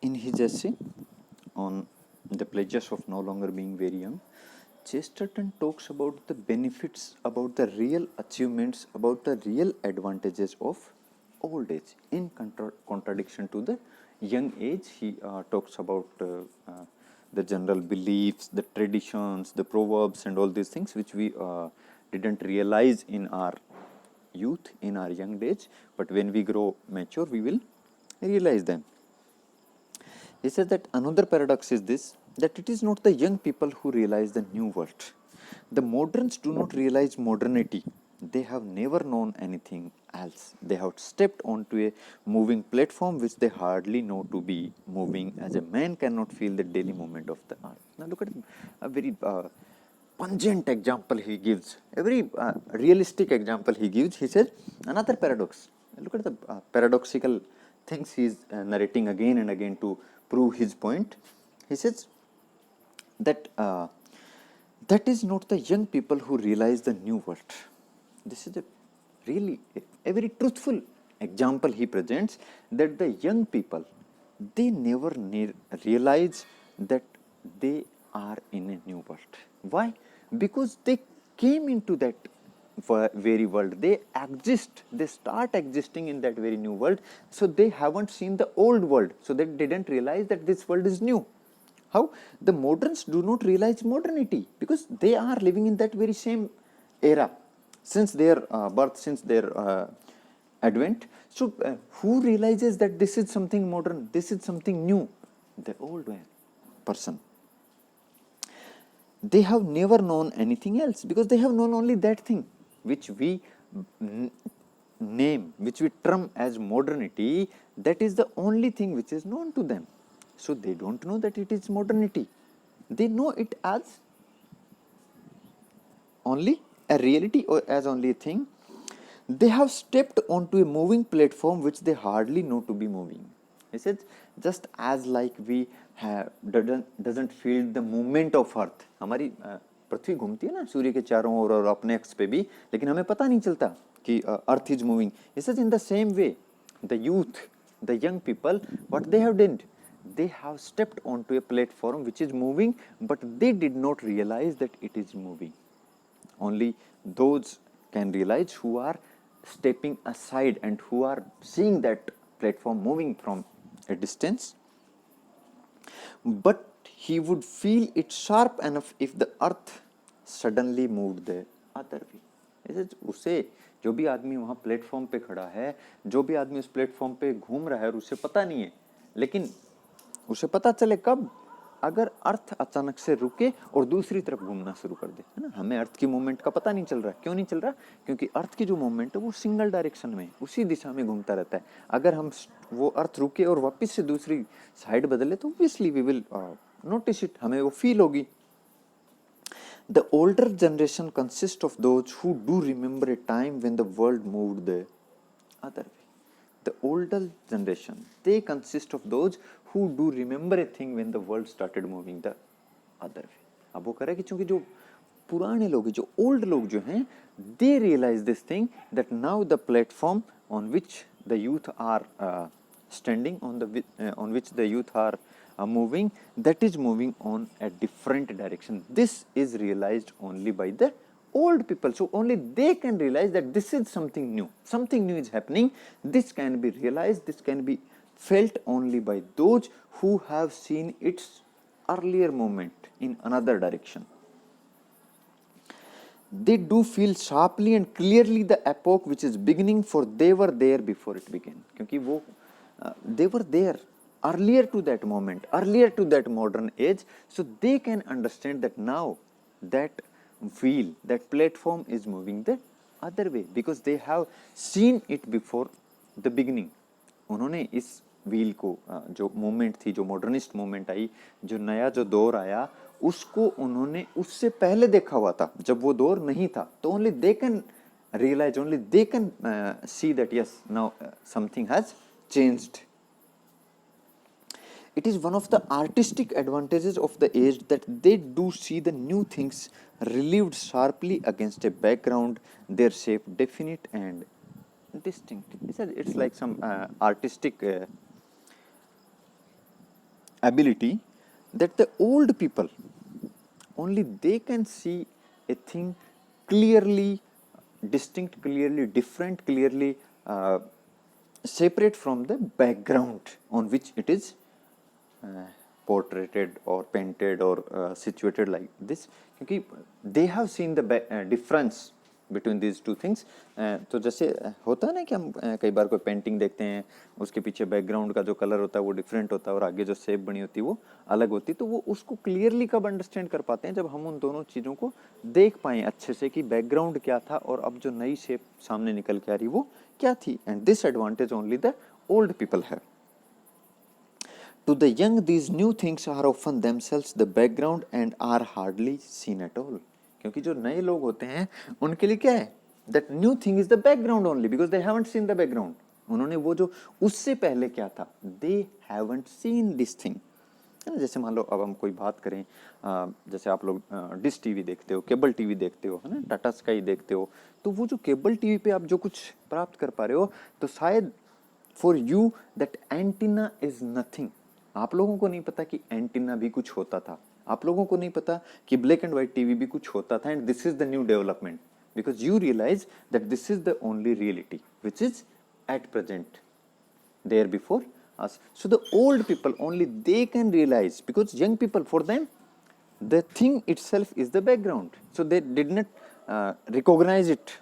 In his essay on the pleasures of no longer being very young, Chesterton talks about the benefits, about the real achievements, about the real advantages of old age. In contradiction to the young age, he talks about the general beliefs, the traditions, the proverbs, and all these things which we didn't realize in our youth, in our young age, but when we grow mature, we will realize them. He says that another paradox is this, that it is not the young people who realize the new world. The moderns do not realize modernity. They have never known anything else. They have stepped onto a moving platform which they hardly know to be moving, as a man cannot feel the daily movement of the earth. Now look at a very pungent example he gives, a very realistic example he gives. He says another paradox. Look at the paradoxical things he is narrating again and again to prove his point. He says that that is not the young people who realize the new world. This is a very truthful example he presents, that the young people, they never realize that they are in a new world. Why? Because they came into that very world. They exist, they start existing in that very new world. So they haven't seen the old world. So they didn't realize that this world is new. How? The moderns do not realize modernity because they are living in that very same era since their birth, since their advent. So who realizes that this is something modern, this is something new? The old person. They have never known anything else because they have known only that thing which we name, which we term as modernity. That is the only thing which is known to them. So they don't know that it is modernity. They know it as only a reality or as only a thing. They have stepped onto a moving platform which they hardly know to be moving. He says, just as like we have doesn't feel the movement of earth. हमारी पृथ्वी घूमती है ना सूर्य के चारों ओर और अपने x पे भी, लेकिन हमें पता नहीं चलता कि earth is moving. He says, in the same way, the youth, the young people, what they have done, they have stepped onto a platform which is moving, but they did not realize that it is moving. Only those can realize who are stepping aside and who are seeing that platform moving from a distance. But he would feel it sharp enough if the earth suddenly moved the other way. उसे जो भी आदमी वहाँ platform पे खड़ा है, जो भी आदमी उस प्लेटफॉर्म पे घूम रहा है और उसे पता नहीं है, लेकिन उसे पता चले कब, अगर अर्थ अचानक से रुके और दूसरी तरफ घूमना शुरू कर दे, है ना. हमें अर्थ की मूवमेंट का पता नहीं चल रहा. क्यों नहीं चल रहा? क्योंकि अर्थ की जो मूवमेंट है वो सिंगल डायरेक्शन में, उसी दिशा में घूमता रहता है. अगर हम वो अर्थ रुके और वापस से दूसरी साइड बदले तो obviously we will notice it, हमें वो फील होगी. The older generation consists of those who do remember a time when the world moved the other way. The older generation, they consist of those who do remember a thing when the world started moving the other way. अब वो कह रहा है कि चूंकि जो पुराने लोग, जो ओल्ड लोग जो हैं, they realize this thing that now the platform on which the youth are standing, on which the youth are moving, that is moving on a different direction. This is realized only by the old people. So only they can realize that this is something new. Something new is happening. This can be realized, this can be felt only by those who have seen its earlier movement in another direction. They do feel sharply and clearly the epoch which is beginning, for they were there before it began. क्योंकि वो they were there earlier to that moment, earlier to that modern age, so they can understand that now that wheel, that platform is moving the other way because they have seen it before the beginning. उन्होंने इस wheel को, जो movement थी, जो modernist movement आई, जो नया जो दौर आया, उसको उन्होंने उससे पहले देखा हुआ था जब वो दौर नहीं था. तो only they can realise, only they can see that yes now something has changed. It is one of the artistic advantages of the age that they do see the new things relieved sharply against a background, their shape definite and distinct. It's like some artistic ability that the old people only they can see a thing clearly distinct, clearly different, clearly separate from the background on which it is portraited or painted or situated like this, क्योंकि they have seen the difference between these two things. तो जैसे होता है ना कि हम कई बार कोई पेंटिंग देखते हैं, उसके पीछे बैकग्राउंड का जो कलर होता है वो डिफरेंट होता है और आगे जो शेप बनी होती है वो अलग होती है, तो वो उसको क्लियरली कब अंडरस्टैंड कर पाते हैं, जब हम उन दोनों चीज़ों को देख पाएँ अच्छे से कि बैकग्राउंड क्या था और अब जो नई शेप सामने निकल के आ रही वो क्या थी. And this advantage only the old people have. To the young, these new things are often themselves the background and are hardly seen at all. क्योंकि जो नए लोग होते हैं उनके लिए क्या है, that new thing is the background only because they haven't seen the background. उन्होंने वो जो उससे पहले क्या था, they haven't seen this thing. है ना, जैसे मान लो अब हम कोई बात करें, जैसे आप लोग डिश टीवी देखते हो, केबल टीवी देखते हो, है ना, टाटा स्काई देखते हो, तो वो जो केबल टीवी पे आप जो कुछ प्राप्त कर पा रहे हो, तो शायद for you that antenna is nothing. आप लोगों को नहीं पता कि एंटीना भी कुछ होता था, आप लोगों को नहीं पता कि ब्लैक एंड व्हाइट टीवी भी कुछ होता था. And this is the new development because you realise that this is the only reality which is at present there before us. So the old people only they can realize, because young people, for them the thing itself is the background, so they did not recognize it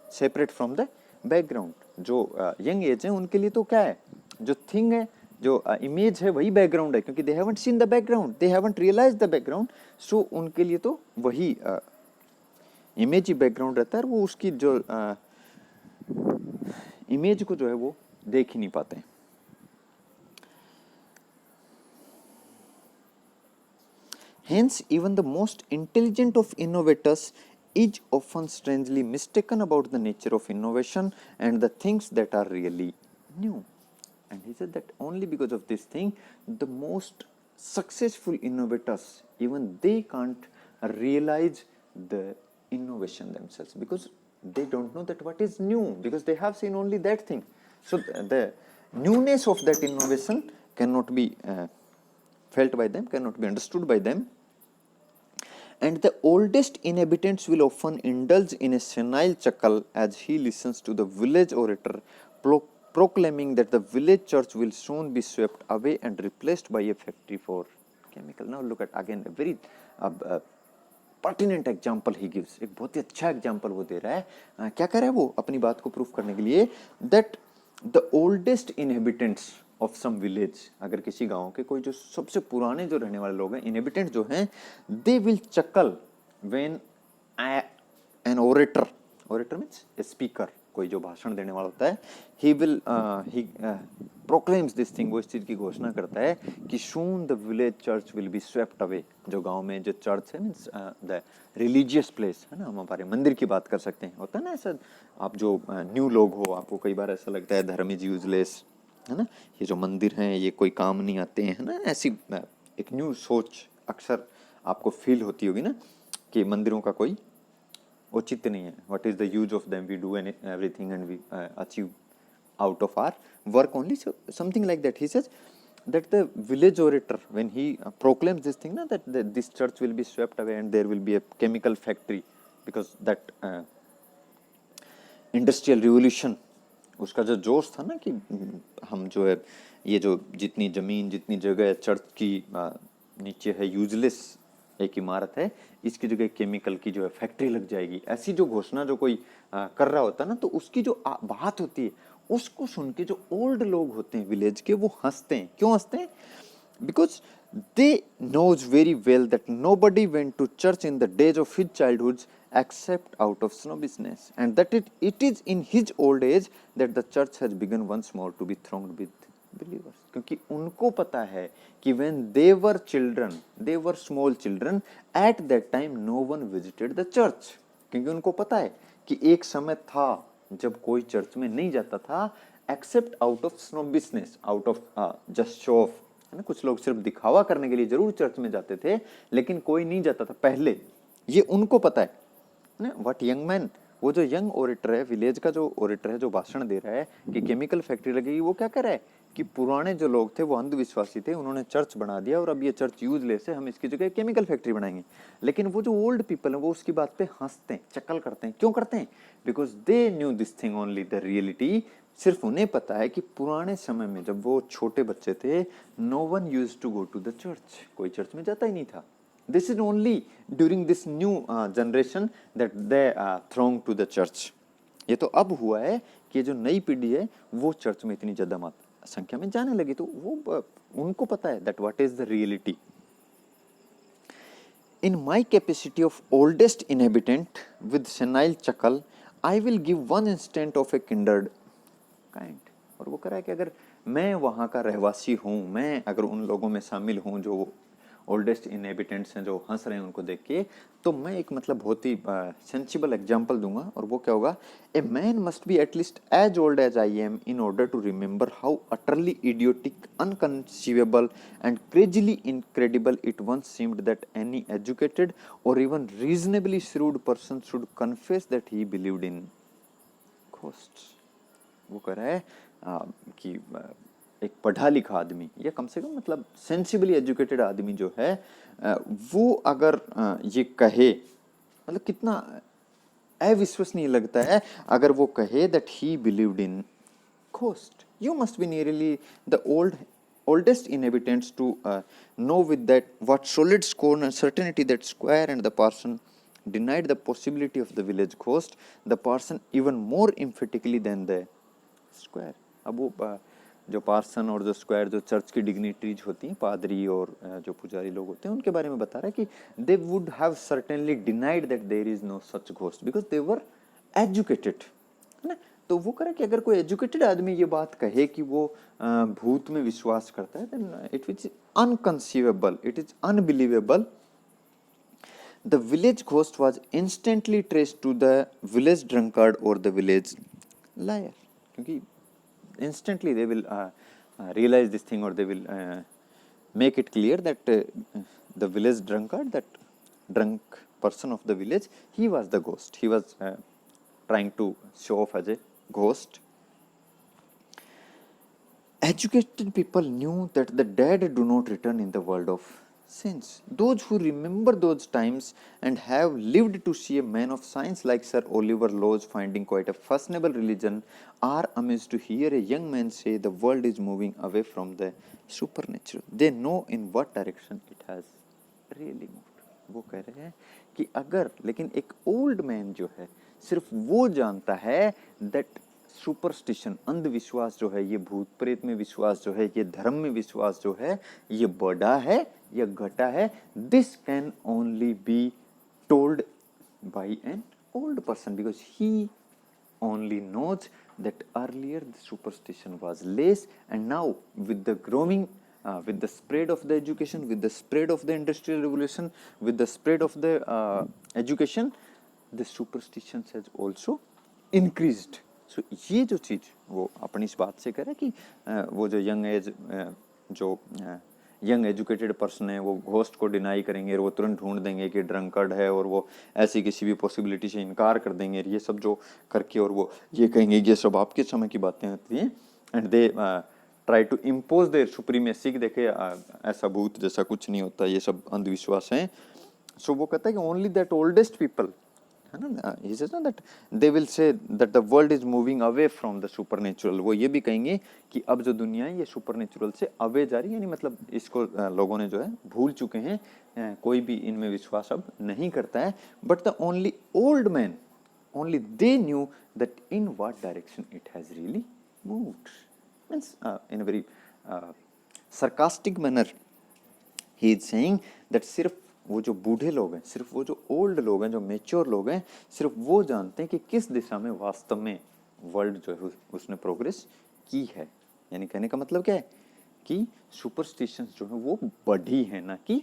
separate from the background. जो young age है उनके लिए तो क्या है, जो thing है, जो इमेज है वही बैकग्राउंड है, क्योंकि they haven't seen the background, they haven't realise the background. So उनके लिए तो वही इमेज ही बैकग्राउंड रहता है, और वो उसकी जो इमेज को जो है वो देख ही नहीं पाते. Hence, even the most intelligent of innovators is often strangely mistaken about the nature of innovation and the things that are really new. And he said that only because of this thing, the most successful innovators, even they can't realize the innovation themselves, because they don't know that what is new, because they have seen only that thing. So the newness of that innovation cannot be felt by them, cannot be understood by them. And the oldest inhabitants will often indulge in a senile chuckle as he listens to the village orator proclaiming that the village church will soon be swept away and replaced by a factory for chemical. Now look at again a very pertinent example he gives. एक बहुत ही अच्छा example वो दे रहा है. क्या कर रहा है वो अपनी बात को प्रूफ करने के लिए, that the oldest inhabitants of some village, अगर किसी गांव के कोई जो सबसे पुराने जो रहने वाले लोग हैं, इनहेबिटेंट जो हैं, they will chuckle when an orator, orator means a speaker, कोई जो भाषण देने वाला होता है, ही प्रोक्लेम्स दिस थिंग, वो इस चीज की घोषणा करता है कि soon the village church will be swept away. जो गांव में जो चर्च है मींस द रिलीजियस प्लेस है ना, हम हमारे मंदिर की बात कर सकते हैं. होता है ना ऐसा, आप जो न्यू लोग हो, आपको कई बार ऐसा लगता है धर्म इज यूजलेस, है ना, ये जो मंदिर हैं ये कोई काम नहीं आते हैं, है ना, ऐसी एक न्यू सोच अक्सर आपको फील होती होगी ना, कि मंदिरों का कोई औचित्य नहीं है. What is the use of them, we do everything and we achieve out of our work only, something like that. He says that the village orator, when he proclaims this thing, na, that this church will be swept away and there will be a chemical factory, because that industrial revolution, उसका जो जोश था ना कि हम जो है ये जो जितनी ज़मीन जितनी जगह चर्च की नीचे है यूजलेस एक इमारत है, इसकी जगह केमिकल की जो है फैक्ट्री लग जाएगी, ऐसी जो घोषणा जो कोई कर रहा होता है ना, तो उसकी जो बात होती है उसको सुन के जो ओल्ड लोग होते हैं विलेज के, वो हंसते हैं. क्यों हंसते हैं? Because they knows very well that nobody went to church in the days of his childhood except out of snobbishness, and that it is in his old age that the church has begun once more to be thronged with believers. क्योंकि उनको पता है कि when they were children, they were small children, at that time no one visited the church. क्योंकि उनको पता है कि एक समय था जब कोई चर्च में नहीं जाता था, except out of snobbishness, out of just show off, है ना, कुछ लोग सिर्फ दिखावा करने के लिए जरूर चर्च में जाते थे, लेकिन कोई नहीं जाता था पहले. ये उनको पता है. व्हाट यंग मैन, वो जो यंग ओरेटर है, विलेज का जो ओरेटर है, जो भाषण दे रहा है कि केमिकल फैक्ट्री लगेगी, वो क्या कर रहा है कि पुराने जो लोग थे वो अंधविश्वासी थे, उन्होंने चर्च बना दिया और अब ये चर्च यूजलेस है, हम इसकी जगह केमिकल फैक्ट्री बनाएंगे। लेकिन वो जो ओल्ड पीपल हैं वो उसकी बात पे हंसते हैं, चक्कल करते हैं। क्यों करते हैं? Because they knew this thing only, the reality. सिर्फ उन्हें पता है कि पुराने समय में जब वो छोटे बच्चे थे, no one use to go to the church, कोई चर्च में जाता ही नहीं था। This is only during this new generation that they throng to the church. ये तो अब हुआ है कि जो नई पीढ़ी है वो चर्च में इतनी ज्यादा संख्या में जाने लगी, तो वो उनको पता है that what is the reality. In my capacity of oldest inhabitant with senile chuckle, I will give one instant of a kindred kind. और वो कह रहा है कि अगर मैं वहाँ का रहवासी हूँ, मैं अगर उन लोगों में शामिल हूँ जो ओल्डेस्ट इनहेबिटेंट्स हैं जो हंस रहे हैं उनको देख के, तो मैं एक मतलब बहुत ही सेंसिबल एग्जाम्पल दूंगा। और वो क्या होगा? A man must be at least as old as I am in order to remember how utterly idiotic, unconceivable and crazily incredible it once seemed that any educated or even reasonably shrewd person should confess that he believed in ghosts। वो कह रहा है कि एक पढ़ा लिखा आदमी या कम से कम मतलब सेंसिबली एजुकेटेड आदमी जो है वो अगर ये कहे, मतलब कितना अविश्वसनीय लगता है अगर वो कहे that he believed in ghost. You must be nearly the oldest inhabitants to know with that what solid scorn and certainty that Square and the parson denied the possibility of the village ghost, the parson even more emphatically than the Square। अब वो जो person और जो square, जो church की dignitaries होती हैं, पादरी और जो पुजारी लोग होते हैं, उनके बारे में बता रहा है कि they would have certainly denied that there is no such ghost because they were educated, है ना। तो वो कह रहा है कि अगर कोई एजुकेटेड आदमी ये बात कहे कि वो भूत में विश्वास करता है, then it is unconceivable, it is unbelievable. The village ghost was instantly traced to the village drunkard or the village liar, क्योंकि instantly they will realize this thing or they will make it clear that the village drunkard, that drunk person of the village, he was the ghost. He was trying to show off as a ghost. Educated people knew that the dead do not return in the world of sins. Those who remember those times and have lived to see a man of science like Sir Oliver Lodge finding quite a fashionable religion are amazed to hear a young man say the world is moving away from the supernatural. They know in what direction it has really moved. वो कह रहे हैं कि अगर, लेकिन एक old man जो है सिर्फ वो जानता है दैट सुपरस्टिशन, अंधविश्वास जो है, ये भूत प्रेत में विश्वास जो है, ये धर्म में विश्वास जो है, ये बढ़ा है या घटा है, this can only be told by an old person because he only knows that earlier the superstition was less and now with the growing with the spread of the education, with the spread of the industrial revolution, with the spread of the education, the superstitions has also increased. So ये जो चीज वो अपनी इस बात से कह रहा है कि वो जो यंग एज जो यंग एजुकेटेड पर्सन है वो घोस्ट को डिनाई करेंगे और वो तुरंत ढूंढ देंगे कि ड्रंकर्ड है और वो ऐसी किसी भी पॉसिबिलिटी से इनकार कर देंगे, ये सब जो करके और वो ये कहेंगे ये सब आपके समय की बातें होती हैं and they try to impose their supremacy कि देखे ऐसा भूत जैसा कुछ नहीं होता, ये सब अंधविश्वास हैं। सो वो कहता है कि ओनली दैट ओल्डेस्ट पीपल, है ना, he says that they will say that the world is moving away from the supernatural। वो ये भी कहेंगे कि अब जो दुनिया है ये सुपरनेचुरल से अवे जा रही है, यानी मतलब इसको लोगों ने जो है भूल चुके हैं, कोई भी इनमें विश्वास अब नहीं करता है। But the only old man, only they knew that in what direction it has really moved। Means in a very sarcastic manner he is saying that सिर्फ वो जो बूढ़े लोग हैं, सिर्फ वो जो ओल्ड लोग हैं, जो मेच्योर लोग हैं, सिर्फ वो जानते हैं कि किस दिशा में वास्तव में वर्ल्ड जो है उसने प्रोग्रेस की है। यानी कहने का मतलब क्या है कि सुपरस्टिशंस जो है वो बढ़ी है ना कि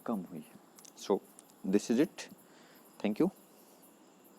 कम हुई है। So this is it, thank you.